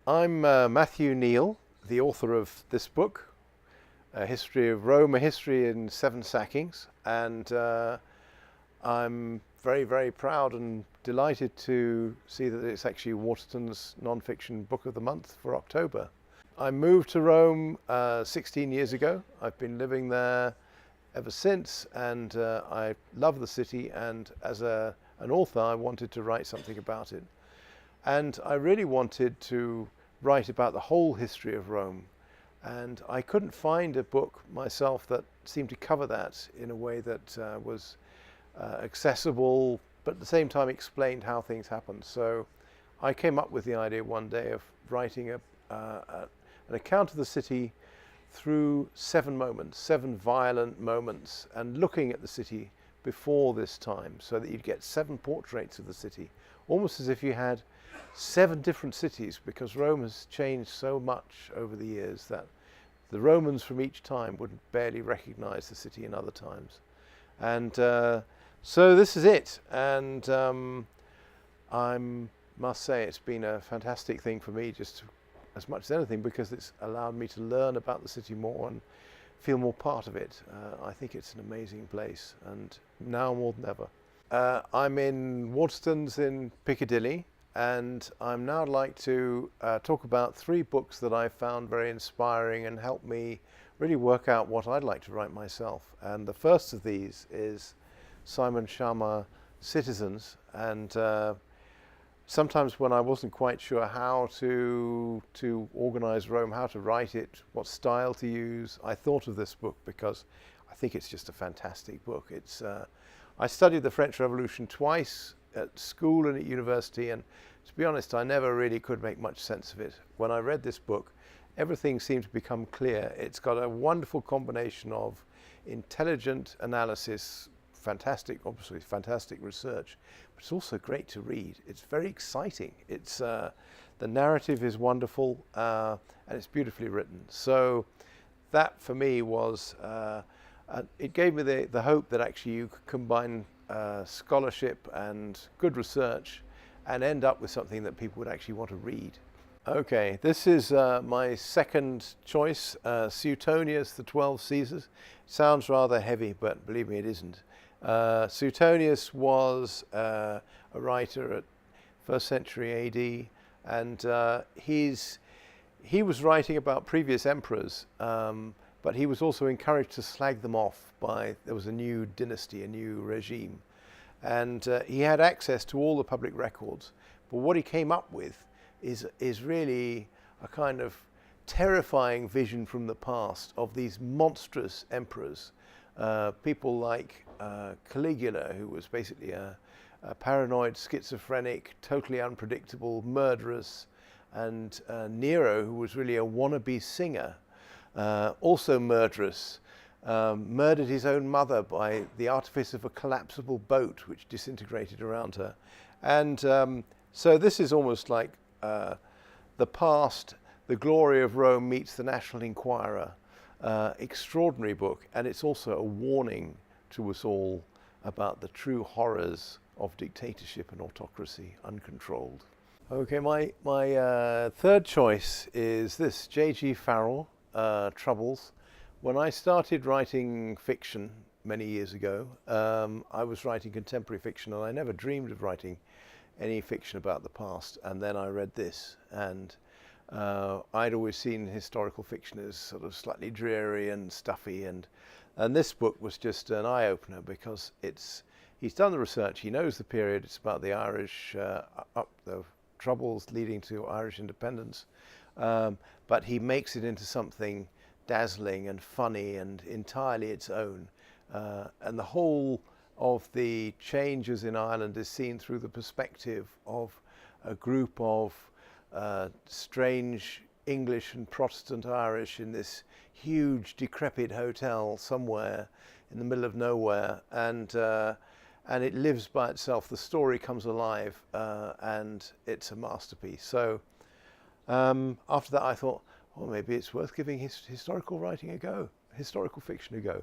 I'm Matthew Kneale, the author of this book, A History of Rome, A History in Seven Sackings, and I'm very, very proud and delighted to see that it's actually Waterstones non-fiction book of the month for October. I moved to Rome 16 years ago. I've been living there ever since, and I love the city, and as an author I wanted to write something about it. And I really wanted to write about the whole history of Rome. And I couldn't find a book myself that seemed to cover that in a way that was accessible, but at the same time explained how things happened. So I came up with the idea one day of writing an account of the city through seven moments, seven violent moments, and looking at the city before this time, so that you'd get seven portraits of the city, almost as if you had seven different cities, because Rome has changed so much over the years that the Romans from each time would barely recognize the city in other times. And so this is it. And I must say it's been a fantastic thing for me, just as much as anything, because it's allowed me to learn about the city more and feel more part of it. I think it's an amazing place, and now more than ever. I'm in Waterstones in Piccadilly, and I'm now like to talk about three books that I found very inspiring and helped me really work out what I'd like to write myself. And the first of these is Simon Schama, Citizens. And sometimes when I wasn't quite sure how to organize Rome, how to write it, what style to use, I thought of this book because I think it's just a fantastic book. I studied the French Revolution twice, at school and at university, and to be honest, I never really could make much sense of it. When I read this book, everything seemed to become clear. It's got a wonderful combination of intelligent analysis, obviously fantastic research, but it's also great to read. It's very exciting. The narrative is wonderful, and it's beautifully written. So that for me was, it gave me the hope that actually you could combine scholarship and good research and end up with something that people would actually want to read. Okay, this is my second choice, Suetonius, The 12 Caesars. Sounds rather heavy, but believe me, it isn't. Suetonius was a writer at 1st century AD, and he was writing about previous emperors, but he was also encouraged to slag them off there was a new dynasty, a new regime. And he had access to all the public records. But what he came up with is really a kind of terrifying vision from the past of these monstrous emperors. People like Caligula, who was basically a paranoid, schizophrenic, totally unpredictable, murderous, and Nero, who was really a wannabe singer. Also murderous, murdered his own mother by the artifice of a collapsible boat which disintegrated around her. And so this is almost like the past, the glory of Rome meets the National Enquirer. Extraordinary book, and it's also a warning to us all about the true horrors of dictatorship and autocracy uncontrolled. Okay, my third choice is this, J.G. Farrell, Troubles. When I started writing fiction many years ago, I was writing contemporary fiction, and I never dreamed of writing any fiction about the past. And then I read this, and I'd always seen historical fiction as sort of slightly dreary and stuffy, and this book was just an eye-opener, because he's done the research, he knows the period, it's about the Irish, the troubles leading to Irish independence, but he makes it into something dazzling and funny and entirely its own. And the whole of the changes in Ireland is seen through the perspective of a group of strange English and Protestant Irish in this huge decrepit hotel somewhere in the middle of nowhere, and it lives by itself. The story comes alive, and it's a masterpiece. So after that I thought, well, maybe it's worth giving historical writing a go, historical fiction a go.